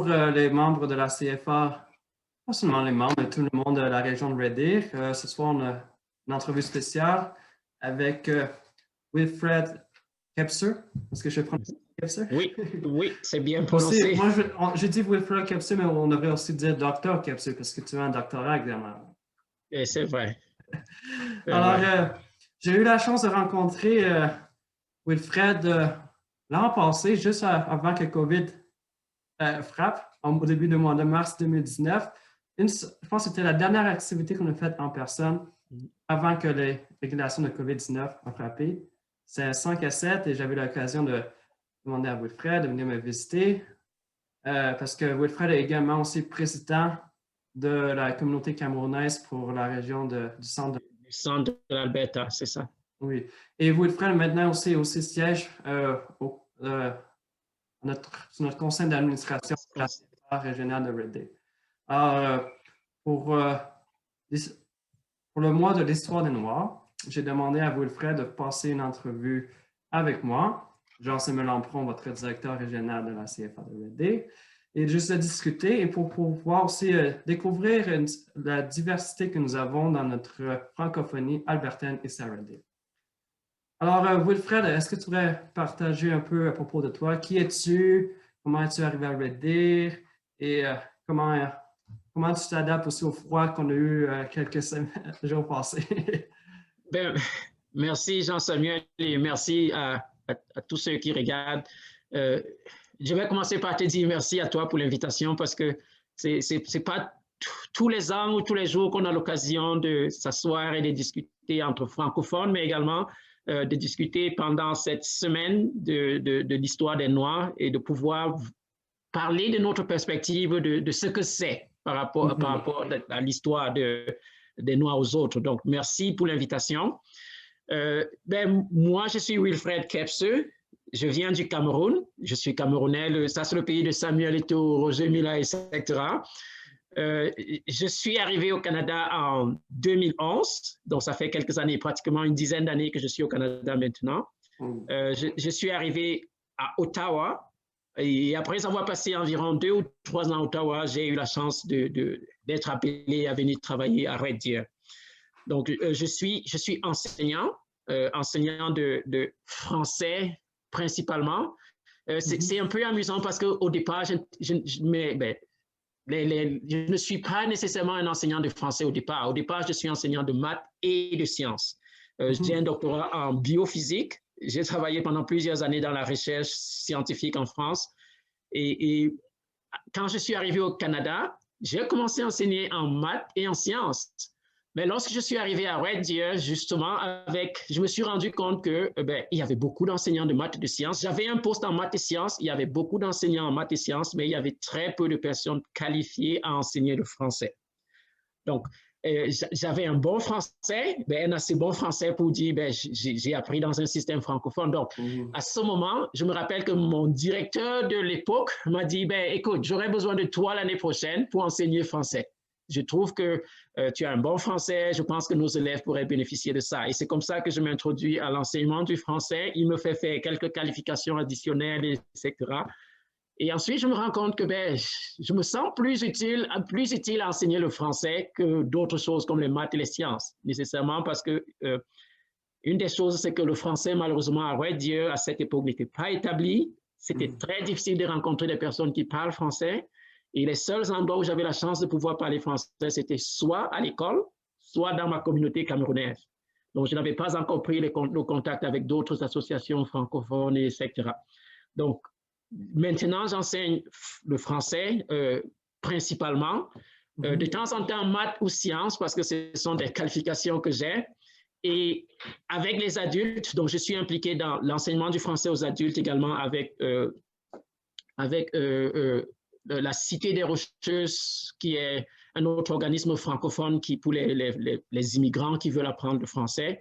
les membres de la CFA, pas seulement les membres, mais tout le monde de la région de Red Deer. Ce soir, on a une entrevue spéciale avec Wilfred Kepser. Est-ce que je prononce Kepser? Oui, oui, c'est bien Aussi, prononcé. moi, je dis Wilfred Kepser, mais on devrait aussi dire Dr. Kepser parce que tu as un doctorat également. Et c'est vrai. Alors, j'ai eu la chance de rencontrer Wilfred l'an passé, juste avant que COVID frappe, au début du mois de mars 2019. Je pense que c'était la dernière activité qu'on a faite en personne avant que les régulations de COVID-19 ont frappé. C'est 5 à 7 et j'avais l'occasion de demander à Wilfred de venir me visiter parce que Wilfred est également aussi président de la communauté camerounaise pour la région du centre de... Du centre de l'Alberta, c'est ça. Oui. Et Wilfred maintenant aussi siège sur notre conseil d'administration de la CFA régionale de Red Deer. Pour le mois de l'histoire des Noirs, j'ai demandé à Wilfred de passer une entrevue avec moi, Jean-Samuel Lampron, votre directeur régional de la CFA de Red Deer, et juste de discuter et pour pouvoir aussi découvrir la diversité que nous avons dans notre francophonie albertaine et à Red Deer. Alors, Wilfred, est-ce que tu pourrais partager un peu à propos de toi? Qui es-tu? Comment es-tu arrivé à Red Deer? Et comment tu t'adaptes aussi au froid qu'on a eu quelques jours passés? Ben, merci Jean-Samuel et merci à tous ceux qui regardent. Je vais commencer par te dire merci à toi pour l'invitation parce que c'est pas tous les ans ou tous les jours qu'on a l'occasion de s'asseoir et de discuter entre francophones, mais également de discuter pendant cette semaine de l'histoire des Noirs et de pouvoir parler de notre perspective de ce que c'est par rapport à l'histoire des Noirs aux autres. Donc, merci pour l'invitation. Moi, je suis Wilfred Kepser. Je viens du Cameroun. Je suis camerounais. Ça, c'est le pays de Samuel Eto'o, Roger Mila, etc. Je suis arrivé au Canada en 2011, donc ça fait quelques années, pratiquement une dizaine d'années que je suis au Canada maintenant. Je suis arrivé à Ottawa et après avoir passé environ 2 ou 3 ans à Ottawa, j'ai eu la chance d'être appelé à venir travailler à Red Deer. Donc, je suis enseignant, enseignant de français principalement. C'est un peu amusant parce qu'au départ, je ne suis pas nécessairement un enseignant de français au départ. Au départ, je suis enseignant de maths et de sciences. J'ai un doctorat en biophysique. J'ai travaillé pendant plusieurs années dans la recherche scientifique en France. Et quand je suis arrivé au Canada, j'ai commencé à enseigner en maths et en sciences. Mais lorsque je suis arrivé à Red Deer, justement, je me suis rendu compte qu'il y avait beaucoup d'enseignants de maths et de sciences. J'avais un poste en maths et sciences, il y avait beaucoup d'enseignants en maths et sciences, mais il y avait très peu de personnes qualifiées à enseigner le français. Donc, j'avais un bon français, un assez bon français pour dire j'ai appris dans un système francophone. Donc, à ce moment, je me rappelle que mon directeur de l'époque m'a dit, écoute, j'aurais besoin de toi l'année prochaine pour enseigner français. Je trouve que tu as un bon français, je pense que nos élèves pourraient bénéficier de ça. Et c'est comme ça que je m'introduis à l'enseignement du français. Il me fait faire quelques qualifications additionnelles, etc. Et ensuite, je me rends compte que je me sens plus utile à enseigner le français que d'autres choses comme les maths et les sciences, nécessairement parce que une des choses, c'est que le français, malheureusement, à Red Deer, à cette époque, n'était pas établi. C'était très difficile de rencontrer des personnes qui parlent français. Et les seuls endroits où j'avais la chance de pouvoir parler français, c'était soit à l'école, soit dans ma communauté camerounaise. Donc, je n'avais pas encore pris le contact avec d'autres associations francophones, etc. Donc, maintenant, j'enseigne le français principalement. De temps en temps, maths ou sciences, parce que ce sont des qualifications que j'ai. Et avec les adultes, donc je suis impliqué dans l'enseignement du français aux adultes également avec la Cité des Rocheuses, qui est un autre organisme francophone pour les immigrants qui veulent apprendre le français.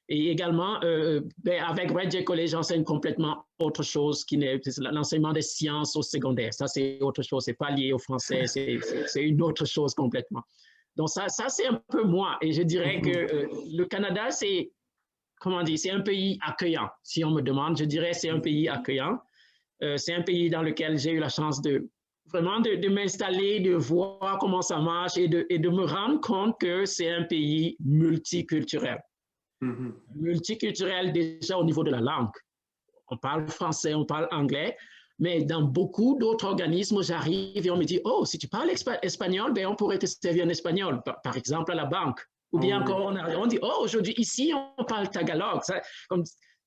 Et également, avec Red Deer College, j'enseigne complètement autre chose, qui n'est l'enseignement des sciences au secondaire. Ça, c'est autre chose, c'est pas lié au français, c'est une autre chose complètement. Donc, ça c'est un peu moi. Et je dirais que le Canada, c'est un pays accueillant. Si on me demande, je dirais c'est un pays accueillant. C'est un pays dans lequel j'ai eu la chance de vraiment de m'installer, de voir comment ça marche et de me rendre compte que c'est un pays multiculturel. Multiculturel déjà au niveau de la langue. On parle français, on parle anglais, mais dans beaucoup d'autres organismes, j'arrive et on me dit, oh, si tu parles espagnol, ben, on pourrait te servir en espagnol, par exemple à la banque. Ou bien encore, on dit, oh, aujourd'hui, ici, on parle tagalog.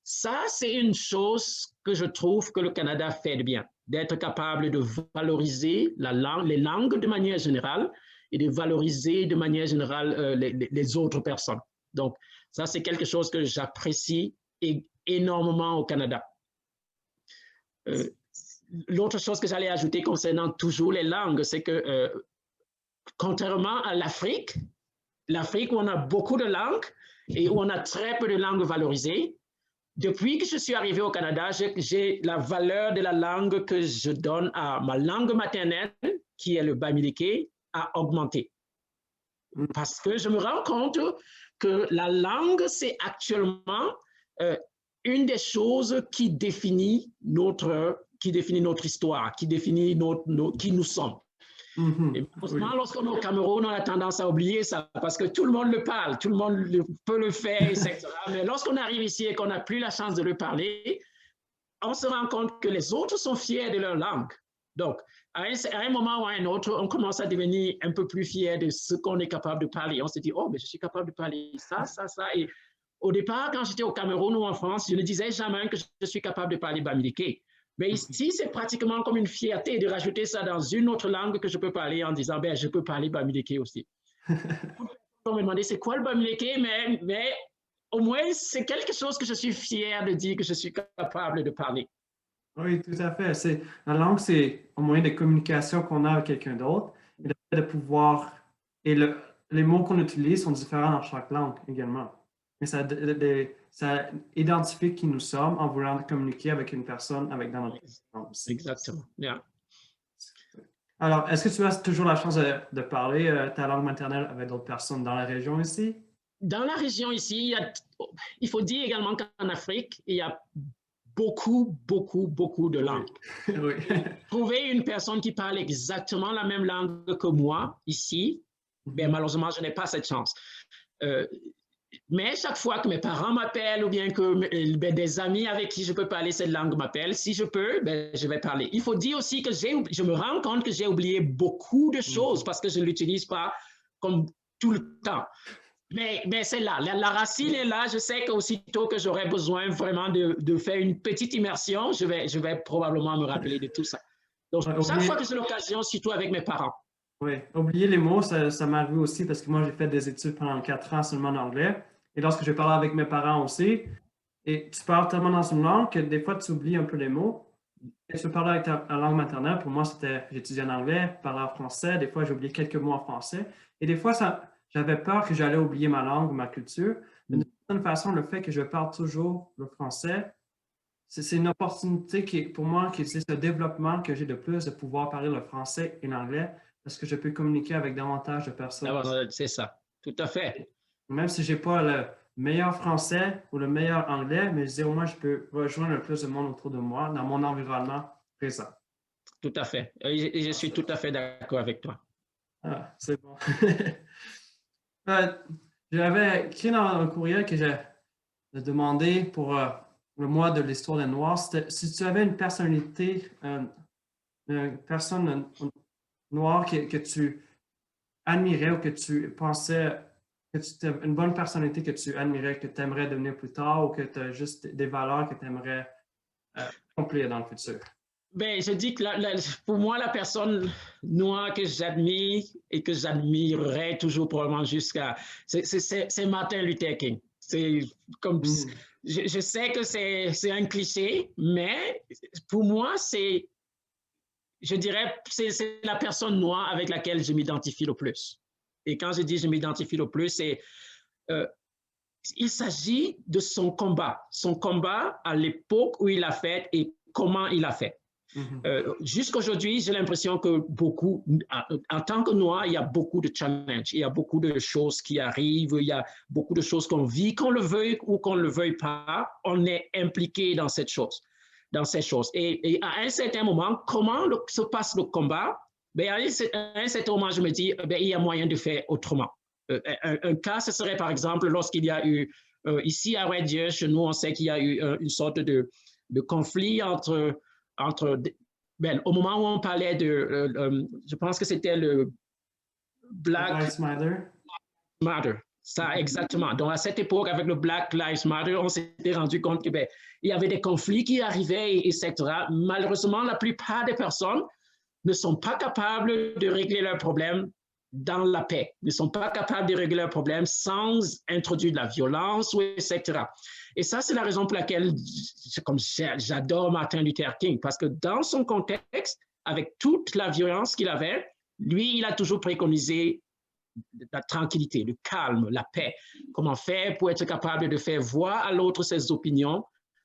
Ça, c'est une chose que je trouve que le Canada fait de bien, d'être capable de valoriser les langues de manière générale et de valoriser de manière générale les autres personnes. Donc, ça, c'est quelque chose que j'apprécie énormément au Canada. L'autre chose que j'allais ajouter concernant toujours les langues, c'est que contrairement à l'Afrique où on a beaucoup de langues et où on a très peu de langues valorisées, depuis que je suis arrivé au Canada, j'ai la valeur de la langue que je donne à ma langue maternelle, qui est le bamileke, a augmenté. Parce que je me rends compte que la langue, c'est actuellement une des choses qui définit notre histoire, qui définit qui nous sommes. Et lorsqu'on est au Cameroun, on a tendance à oublier ça parce que tout le monde le parle, tout le monde peut le faire, etc. Mais lorsqu'on arrive ici et qu'on n'a plus la chance de le parler, on se rend compte que les autres sont fiers de leur langue. Donc, à un moment ou à un autre, on commence à devenir un peu plus fiers de ce qu'on est capable de parler. On se dit, oh, mais je suis capable de parler ça. Et au départ, quand j'étais au Cameroun ou en France, je ne disais jamais que je suis capable de parler bamileke. Mais ici, c'est pratiquement comme une fierté de rajouter ça dans une autre langue que je peux parler en disant, ben, je peux parler bamileke aussi. On me demandait, c'est quoi le bamileke? Mais au moins, c'est quelque chose que je suis fier de dire que je suis capable de parler. Oui, tout à fait. La langue, c'est un moyen de communication qu'on a avec quelqu'un d'autre. Et le fait de pouvoir. Et les mots qu'on utilise sont différents dans chaque langue également. Mais ça identifie qui nous sommes en voulant communiquer avec une personne dans notre langue. Exactement. Yeah. Alors, est-ce que tu as toujours la chance de parler ta langue maternelle avec d'autres personnes dans la région ici? Dans la région ici, il faut dire également qu'en Afrique, il y a beaucoup de langues. Oui. Trouver une personne qui parle exactement la même langue que moi ici, ben, malheureusement, je n'ai pas cette chance. Mais chaque fois que mes parents m'appellent ou bien que des amis avec qui je peux parler cette langue m'appellent, si je peux, ben, je vais parler. Il faut dire aussi que je me rends compte que j'ai oublié beaucoup de choses parce que je ne l'utilise pas comme tout le temps. Mais c'est là, la racine est là. Je sais qu'aussitôt que j'aurai besoin vraiment de faire une petite immersion, je vais probablement me rappeler de tout ça. Donc, chaque fois que j'ai l'occasion, surtout avec mes parents. Oui, oublier les mots, ça m'arrive aussi parce que moi, j'ai fait des études pendant 4 ans seulement en anglais. Et lorsque je parlais avec mes parents aussi, et tu parles tellement dans une langue que des fois, tu oublies un peu les mots. Et tu parles avec ta langue maternelle. Pour moi, j'étudiais en anglais, je parlais en français. Des fois, j'ai oublié quelques mots en français. Et des fois, j'avais peur que j'allais oublier ma langue ou ma culture. D'une certaine façon, le fait que je parle toujours le français, c'est une opportunité pour moi, c'est ce développement que j'ai de plus de pouvoir parler le français et l'anglais parce que je peux communiquer avec davantage de personnes. C'est ça, tout à fait. Même si je n'ai pas le meilleur français ou le meilleur anglais, mais je dis au moins je peux rejoindre le plus de monde autour de moi dans mon environnement présent. Tout à fait. Et je suis tout à fait d'accord avec toi. Ah, c'est bon. J'avais écrit dans un courriel que j'ai demandé pour le mois de l'histoire des Noirs, si tu avais une personnalité, une personne noire que tu admirais ou que tu pensais que tu as une bonne personnalité que tu admirais, que tu aimerais devenir plus tard ou que tu as juste des valeurs que tu aimerais accomplir dans le futur? Ben, je dis que pour moi, la personne noire que j'admire et que j'admirerai toujours probablement jusqu'à... C'est Martin Luther King. C'est comme... Je sais que c'est un cliché, mais pour moi, je dirais, c'est la personne noire avec laquelle je m'identifie le plus. Et quand je dis je m'identifie le plus, il s'agit de son combat à l'époque où il l'a fait et comment il l'a fait. Jusqu'aujourd'hui, j'ai l'impression que en tant que noir, il y a beaucoup de challenges, il y a beaucoup de choses qui arrivent, il y a beaucoup de choses qu'on vit, qu'on le veuille ou qu'on ne le veuille pas, on est impliqué dans cette chose. dans ces choses. Et à un certain moment, comment se passe le combat? Ben, à un certain moment, je me dis, ben, il y a moyen de faire autrement. Un cas, ce serait par exemple lorsqu'il y a eu, ici à Red Deer, chez nous, on sait qu'il y a eu une sorte de conflit entre ben, au moment où on parlait je pense que c'était le Black Lives Matter. Matter. Ça, exactement. Donc, à cette époque, avec le Black Lives Matter, on s'était rendu compte qu'il y avait des conflits qui arrivaient, etc. Malheureusement, la plupart des personnes ne sont pas capables de régler leurs problèmes dans la paix, ne sont pas capables de régler leurs problèmes sans introduire de la violence, etc. Et ça, c'est la raison pour laquelle j'adore Martin Luther King, parce que dans son contexte, avec toute la violence qu'il avait, lui, il a toujours préconisé la tranquillité, le calme, la paix. Comment faire pour être capable de faire voir à l'autre ses opinions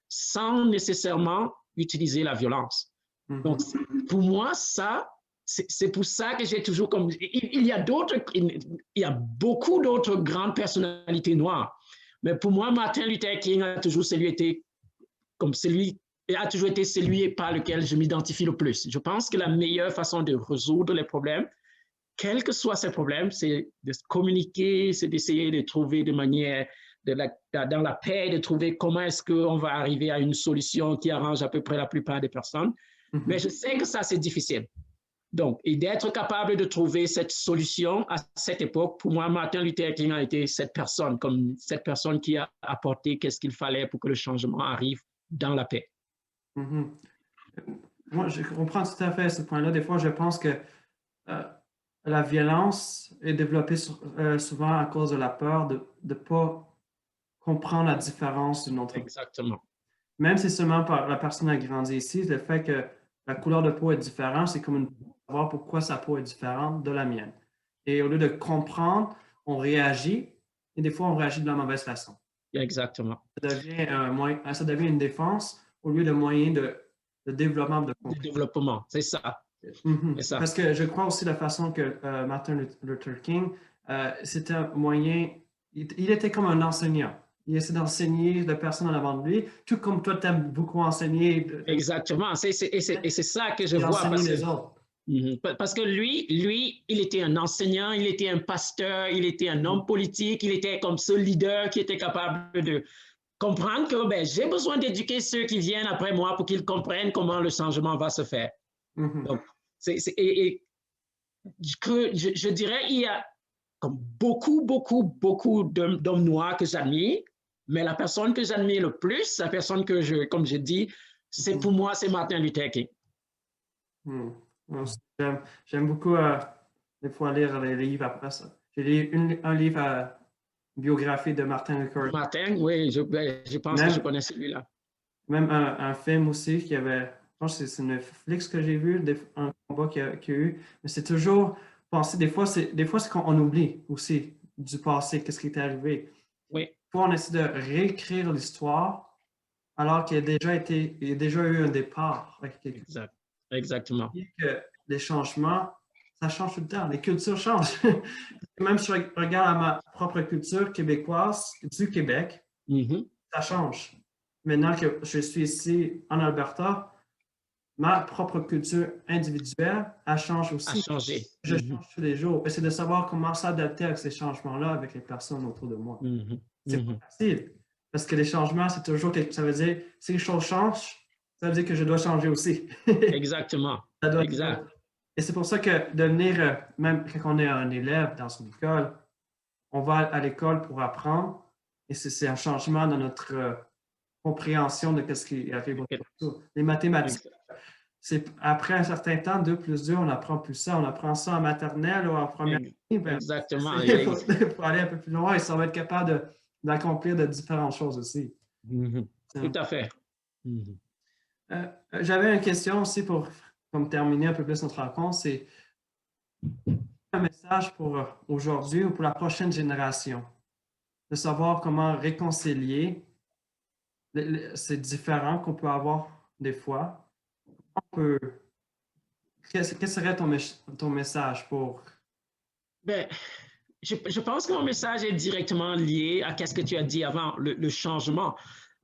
sans nécessairement utiliser la violence. Donc, pour moi, ça, c'est pour ça que j'ai toujours comme... Il y a beaucoup d'autres grandes personnalités noires. Mais pour moi, Martin Luther King a toujours été celui par lequel je m'identifie le plus. Je pense que la meilleure façon de résoudre les problèmes, quels que soient ces problèmes, c'est de se communiquer, c'est d'essayer de trouver de manière, dans la paix, de trouver comment est-ce qu'on va arriver à une solution qui arrange à peu près la plupart des personnes. Mais je sais que ça, c'est difficile. Donc, et d'être capable de trouver cette solution à cette époque, pour moi, Martin Luther King a été cette personne qui a apporté qu'est-ce qu'il fallait pour que le changement arrive dans la paix. Moi, je comprends tout à fait ce point-là. Des fois, je pense que la violence est développée souvent à cause de la peur de ne pas comprendre la différence d'une autre. Exactement. Même si seulement la personne a grandi ici, le fait que la couleur de peau est différente, c'est comme savoir pourquoi sa peau est différente de la mienne. Et au lieu de comprendre, on réagit, et des fois, on réagit de la mauvaise façon. Exactement. Ça devient une défense au lieu de moyen de développement de compétences. De développement, c'est ça. Ça. Parce que je crois aussi la façon que Martin Luther King, c'était un moyen, il était comme un enseignant. Il essaie d'enseigner les personnes en avant de lui, tout comme toi, tu aimes beaucoup enseigner. Exactement, et c'est ça que je vois. Parce que lui, il était un enseignant, il était un pasteur, il était un homme politique, il était comme ce leader qui était capable de comprendre que j'ai besoin d'éduquer ceux qui viennent après moi pour qu'ils comprennent comment le changement va se faire. Donc, je dirais, il y a comme beaucoup d'hommes noirs que j'admire, mais la personne que j'admire le plus, la personne que comme je dis, c'est pour moi, c'est Martin Luther King. J'aime beaucoup des fois lire les livres après ça. J'ai lu un livre biographie de Martin Luther King. Martin, oui, je pense que je connais celui-là. Même un film aussi qui avait, je pense que c'est Netflix que j'ai vu, un combat qu'il y a eu, mais c'est toujours penser, des fois c'est qu'on oublie aussi du passé, qu'est-ce qui est arrivé. Oui. Pour on essaie de réécrire l'histoire alors qu'il y a déjà eu un départ. Exactement. Que les changements, ça change tout le temps. Les cultures changent. Même si je regarde à ma propre culture québécoise du Québec, ça change. Maintenant que je suis ici en Alberta, ma propre culture individuelle, elle change aussi. Je change tous les jours. Et c'est de savoir comment s'adapter avec ces changements-là avec les personnes autour de moi. C'est pas facile. Parce que les changements, c'est toujours ça veut dire, si les choses changent, ça veut dire que je dois changer aussi. Exactement. Exact. Et c'est pour ça que de venir, même quand on est un élève dans une école, on va à l'école pour apprendre. Et c'est un changement dans notre compréhension de ce qui arrive autour. Les mathématiques, c'est après un certain temps, 2 plus 2, on apprend plus ça. On apprend ça en maternelle ou en première année. Exactement. Il faut aller un peu plus loin et ça va être capable d'accomplir de différentes choses aussi. Tout à fait. J'avais une question aussi pour terminer un peu plus notre rencontre. C'est un message pour aujourd'hui ou pour la prochaine génération de savoir comment réconcilier ces différends qu'on peut avoir des fois. Quel serait ton message pour... Je pense que mon message est directement lié à ce que tu as dit avant, le changement.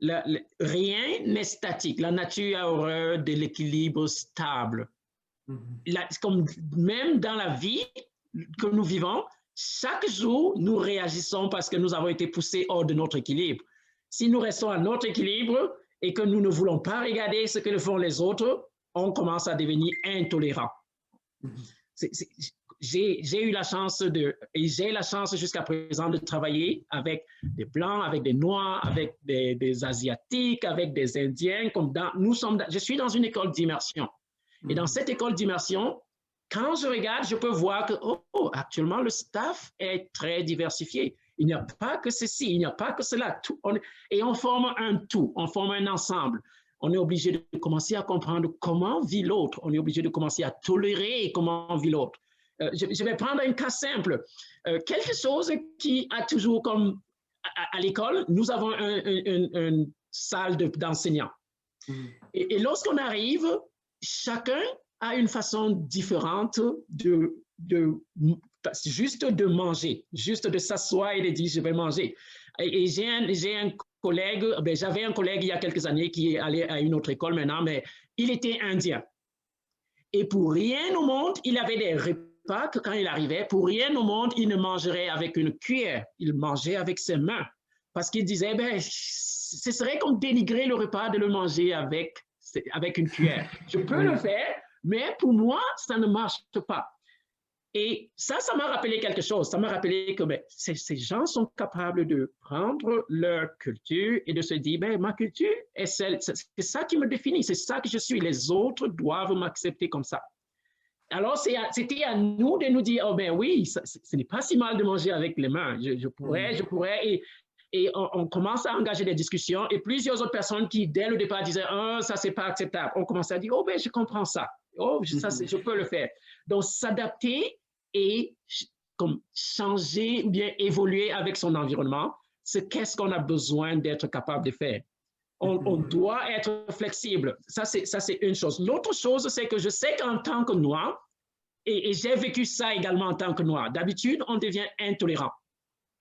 rien n'est statique. La nature a horreur de l'équilibre stable. Comme même dans la vie que nous vivons, chaque jour, nous réagissons parce que nous avons été poussés hors de notre équilibre. Si nous restons à notre équilibre et que nous ne voulons pas regarder ce que font les autres, on commence à devenir intolérant. J'ai eu la chance et j'ai la chance jusqu'à présent de travailler avec des Blancs, avec des Noirs, avec des Asiatiques, avec des Indiens. Je suis dans une école d'immersion. Et dans cette école d'immersion, quand je regarde, je peux voir que actuellement, le staff est très diversifié. Il n'y a pas que ceci, il n'y a pas que cela. Et on forme un tout, on forme un ensemble. On est obligé de commencer à comprendre comment vit l'autre. On est obligé de commencer à tolérer comment vit l'autre. Je vais prendre un cas simple. Quelque chose qui a toujours comme à l'école, nous avons une salle d'enseignants. Et lorsqu'on arrive, chacun a une façon différente juste de manger, juste de s'asseoir et de dire je vais manger. Et j'ai un collègue, j'avais un collègue il y a quelques années qui est allé à une autre école maintenant, mais il était indien. Et pour rien au monde, il avait des repas que quand il arrivait, pour rien au monde, il ne mangerait avec une cuillère, il mangeait avec ses mains. Parce qu'il disait, ce serait comme dénigrer le repas de le manger avec une cuillère. Je peux le faire, mais pour moi, ça ne marche pas. Et ça m'a rappelé quelque chose. Ça m'a rappelé que ces gens sont capables de prendre leur culture et de se dire, ma culture, c'est ça qui me définit, c'est ça que je suis. Les autres doivent m'accepter comme ça. Alors, c'était à nous de nous dire, oui, ce n'est pas si mal de manger avec les mains. Je pourrais. Et on commence à engager des discussions et plusieurs autres personnes qui, dès le départ, disaient « ça, c'est pas acceptable ». On commence à dire « je comprends ça. Je peux le faire ». Donc, s'adapter et comme changer ou bien évoluer avec son environnement, c'est qu'est-ce qu'on a besoin d'être capable de faire. On doit être flexible. Ça, c'est une chose. L'autre chose, c'est que je sais qu'en tant que Noir, et j'ai vécu ça également en tant que Noir, d'habitude, on devient intolérant.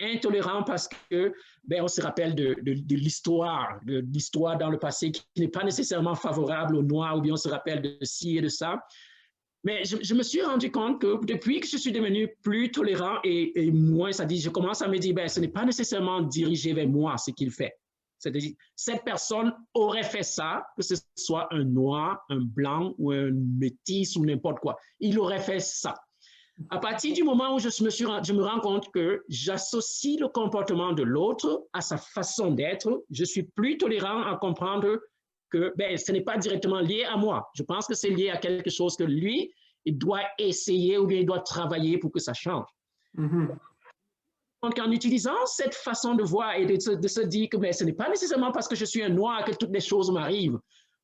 Intolérant parce que on se rappelle de l'histoire dans le passé qui n'est pas nécessairement favorable aux Noirs, ou bien on se rappelle de ci et de ça. Mais je me suis rendu compte que depuis que je suis devenu plus tolérant et moins, c'est-à-dire je commence à me dire, ce n'est pas nécessairement dirigé vers moi ce qu'il fait. C'est-à-dire, cette personne aurait fait ça, que ce soit un Noir, un Blanc ou un Métis ou n'importe quoi. Il aurait fait ça. À partir du moment où je me rends compte que j'associe le comportement de l'autre à sa façon d'être, je suis plus tolérant à comprendre que ce n'est pas directement lié à moi. Je pense que c'est lié à quelque chose que lui, il doit essayer ou bien il doit travailler pour que ça change. Donc, en utilisant cette façon de voir et de se dire que ce n'est pas nécessairement parce que je suis un Noir que toutes les choses m'arrivent.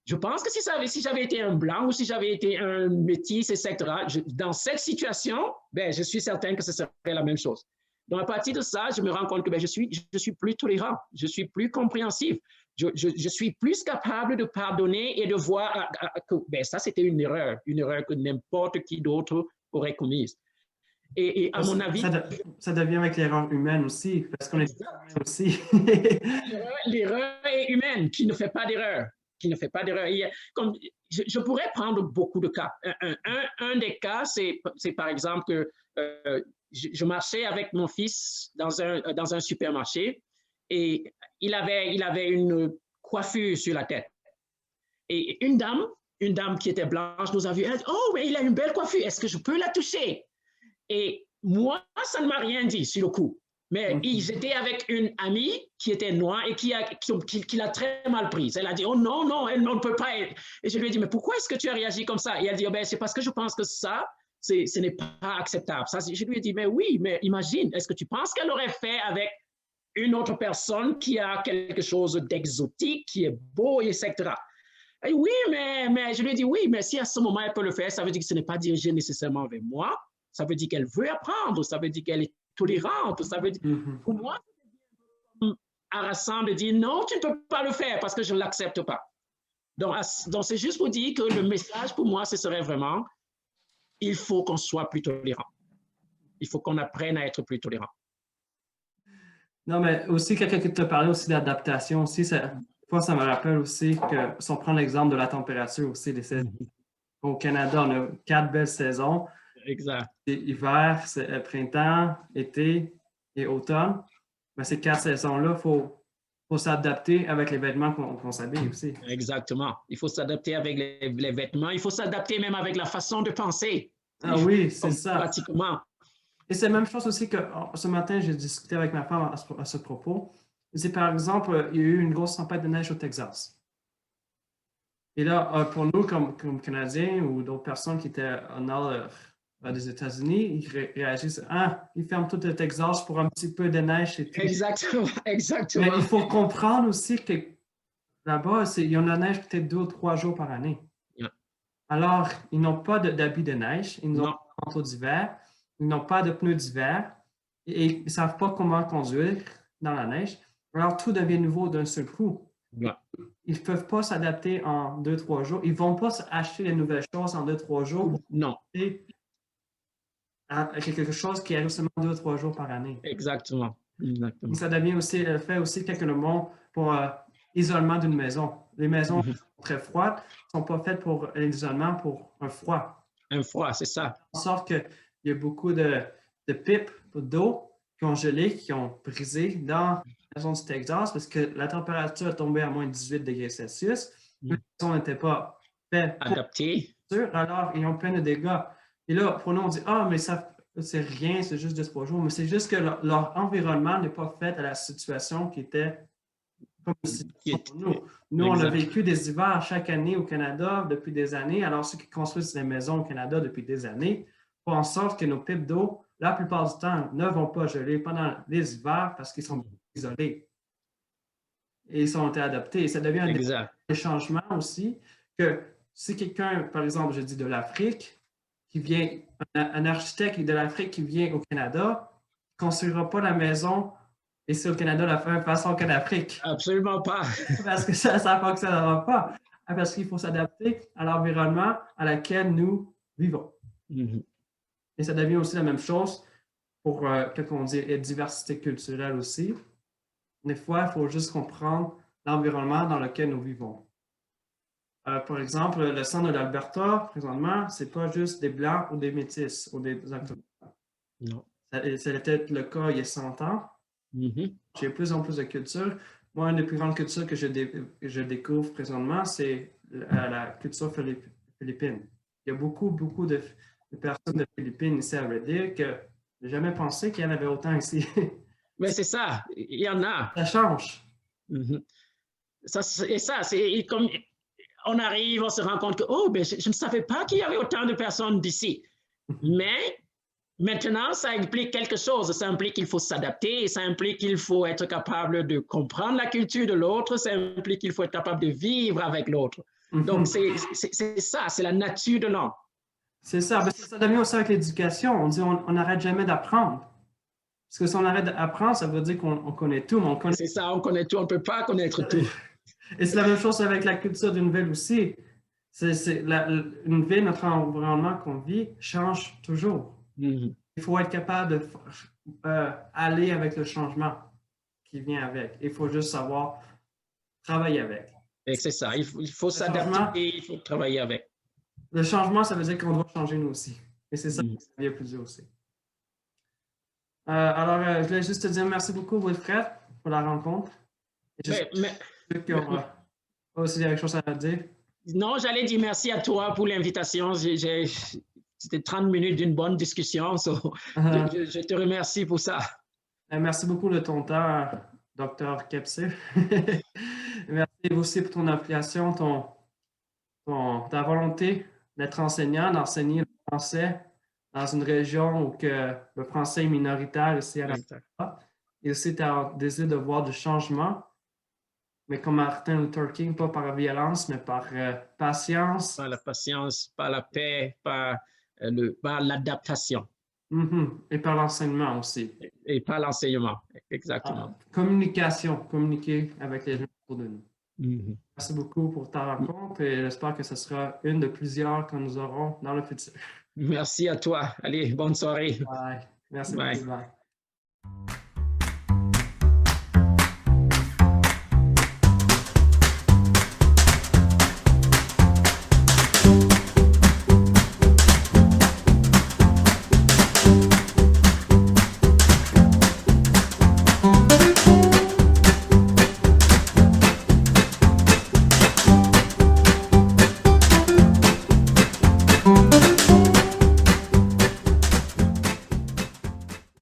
Je pense que si j'avais été un Blanc ou si j'avais été un Métis, etc., dans cette situation, je suis certain que ce serait la même chose. Donc, à partir de ça, je me rends compte que je suis plus tolérant, je suis plus compréhensif, je suis plus capable de pardonner et de voir que ça, c'était une erreur que n'importe qui d'autre aurait commise. Et à mon avis... Ça devient avec l'erreur humaine aussi, parce qu'on est humain aussi. L'erreur est humaine, qui ne fait pas d'erreur. Je pourrais prendre beaucoup de cas. Un des cas, c'est par exemple que je marchais avec mon fils dans un supermarché et il avait une coiffure sur la tête. Et une dame qui était blanche nous a vu, elle dit, mais il a une belle coiffure, est-ce que je peux la toucher? Et moi, ça ne m'a rien dit sur le coup. Mais j'étais avec une amie qui était noire et qui l'a très mal prise. Elle a dit, oh non, elle ne peut pas. Et je lui ai dit, mais pourquoi est-ce que tu as réagi comme ça? Et elle dit, c'est parce que je pense que ça, ce n'est pas acceptable. Ça, je lui ai dit, mais oui, mais imagine, est-ce que tu penses qu'elle aurait fait avec une autre personne qui a quelque chose d'exotique, qui est beau, etc. Et oui, mais je lui ai dit, oui, mais si à ce moment elle peut le faire, ça veut dire que ce n'est pas dirigé nécessairement vers moi. Ça veut dire qu'elle veut apprendre, ça veut dire qu'elle est tolérante, ça veut dire, pour moi, c'est harassant de dire non, tu ne peux pas le faire parce que je ne l'accepte pas. Donc c'est juste pour dire que le message pour moi, ce serait vraiment, il faut qu'on soit plus tolérant. Il faut qu'on apprenne à être plus tolérant. Non, mais aussi, quelqu'un qui te parlait aussi d'adaptation aussi, fois, ça me rappelle aussi que, si on prend l'exemple de la température aussi, au Canada, on a 4 belles saisons. Exact. Hiver, printemps, été et automne. Mais ces 4 saisons-là, il faut s'adapter avec les vêtements qu'on s'habille aussi. Exactement. Il faut s'adapter avec les vêtements. Il faut s'adapter même avec la façon de penser. Ah oui, c'est ça. Pratiquement. Et c'est la même chose aussi que ce matin, j'ai discuté avec ma femme à ce propos. C'est par exemple, il y a eu une grosse tempête de neige au Texas. Et là, pour nous, comme Canadiens ou d'autres personnes qui étaient au nord des États-Unis, ils réagissent, ah, ils ferment tout le Texas pour un petit peu de neige et tout. Exactement, exactement. Mais il faut comprendre aussi que là-bas, il y en a neige peut-être 2 ou 3 jours par année. Yeah. Alors, ils n'ont pas d'habits de neige, ils n'ont Non. pas de manteau d'hiver, ils n'ont pas de pneus d'hiver et ils ne savent pas comment conduire dans la neige. Alors, tout devient nouveau d'un seul coup. Yeah. Ils ne peuvent pas s'adapter en 2-3 jours. Ils ne vont pas acheter les nouvelles choses en 2-3 jours pour non. À quelque chose qui arrive seulement 2-3 jours par année. Exactement. Exactement. Et ça devient aussi le fait aussi que le monde pour l'isolement d'une maison. Les maisons très froides ne sont pas faites pour l'isolement, pour un froid. Un froid, c'est ça. En sorte qu'il y a beaucoup de pipes d'eau qui ont gelé, qui ont brisé dans la zone du Texas parce que la température est tombée à moins 18 degrés Celsius. Les maisons n'étaient pas faites adaptées. Alors, ils ont plein de dégâts. Et là, pour nous, on dit, ah, mais ça, c'est rien, c'est juste 2-3 jours. Mais c'est juste que leur environnement n'est pas fait à la situation qui était comme pour nous. Nous, on a vécu des hivers chaque année au Canada depuis des années. Alors, ceux qui construisent des maisons au Canada depuis des années font en sorte que nos pipes d'eau, la plupart du temps, ne vont pas geler pendant les hivers parce qu'ils sont isolés. Et ils ont été adaptés. Et ça devient des changements aussi que si quelqu'un, par exemple, je dis de l'Afrique, qui vient, un architecte de l'Afrique qui vient au Canada, ne construira pas la maison ici au Canada de la même façon qu'en Afrique. Absolument pas. Parce que ça ne fonctionnera pas. Parce qu'il faut s'adapter à l'environnement à laquelle nous vivons. Et ça devient aussi la même chose pour, qu'on dit, diversité culturelle aussi. Des fois, il faut juste comprendre l'environnement dans lequel nous vivons. Par exemple, le centre de l'Alberta, présentement, ce n'est pas juste des Blancs ou des Métis ou des Autochtones. Non. C'était le cas il y a 100 ans. J'ai de plus en plus de cultures. Moi, une des plus grandes cultures que je découvre présentement, c'est la culture philippine. Il y a beaucoup de personnes de Philippines ici à Red Deer que je n'ai jamais pensé qu'il y en avait autant ici. Mais c'est ça, il y en a. Ça change. C'est comme on arrive, on se rend compte que oh, ben, je ne savais pas qu'il y avait autant de personnes d'ici. Mais maintenant, ça implique quelque chose. Ça implique qu'il faut s'adapter, ça implique qu'il faut être capable de comprendre la culture de l'autre, ça implique qu'il faut être capable de vivre avec l'autre. Donc, c'est ça, c'est la nature de l'homme. C'est ça. Mais ça devient aussi avec l'éducation. On dit on n'arrête jamais d'apprendre. Parce que si on arrête d'apprendre, ça veut dire qu'on connaît tout. C'est ça, on connaît tout, on ne peut pas connaître tout. Et c'est la même chose avec la culture d'une ville aussi. Une ville, notre environnement qu'on vit, change toujours. Il faut être capable d'aller avec le changement qui vient avec. Il faut juste savoir travailler avec. Et c'est ça, il faut s'adapter et il faut travailler avec. Le changement, ça veut dire qu'on doit changer nous aussi. Et c'est ça qui vient plus dur aussi. Alors, je voulais juste te dire merci beaucoup, Wilfred, pour la rencontre. Aussi, il y a quelque chose à dire? Non, j'allais dire merci à toi pour l'invitation. C'était 30 minutes d'une bonne discussion. Je te remercie pour ça. Merci beaucoup de ton temps, Dr. Kepser. Merci aussi pour ton implication, ta volonté d'être enseignant, d'enseigner le français dans une région où le français est minoritaire ici à l'Alberta. Et aussi ta désir de voir du changement, mais comme Martin Luther King, pas par la violence, mais par patience. Par la patience, par la paix, par l'adaptation. Et par l'enseignement aussi. Et par l'enseignement, exactement. Communiquer avec les gens autour de nous. Merci beaucoup pour ta rencontre et j'espère que ce sera une de plusieurs que nous aurons dans le futur. Merci à toi. Allez, bonne soirée. Bye. Merci beaucoup. Bye.